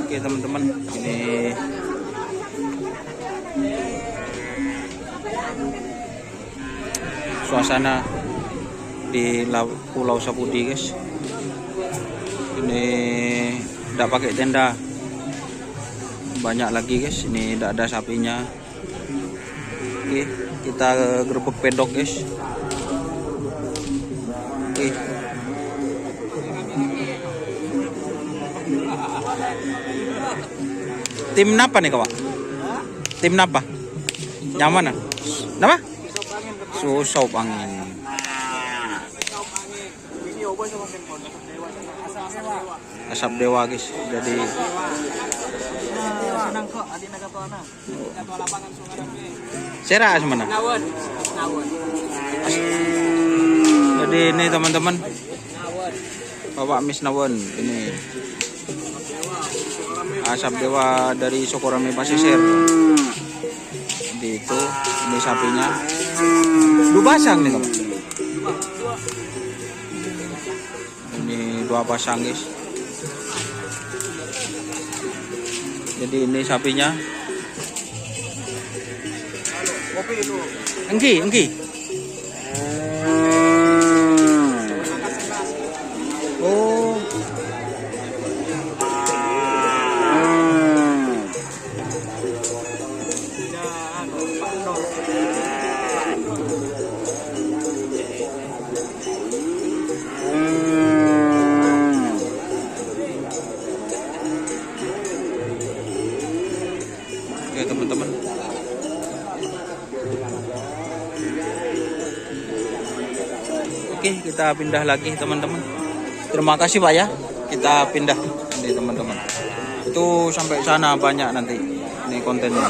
Oke teman-teman, ini suasana di Pulau Sapudi guys. Ini tidak pakai tenda, banyak lagi guys. Ini tidak ada sapinya. Oke, kita gerbek pedok guys. Oke. Tim napa nih kawan? Tim napa? Yang mana? Nama? Susop angin. Asap dewa guys. Jadi Sera mana? Jadi ini teman-teman, Bapak Miss Nawon, ini asap dewa dari Sokorame Pasisir. Jadi itu, ini sapinya. Dua pasang nih teman. Ini dua pasang guys. Jadi ini sapinya. Engki. Oh. Oke teman-teman. Oke, kita pindah lagi teman-teman. Terima kasih Pak ya. Kita pindah ini teman-teman. Itu sampai sana banyak nanti ini kontennya.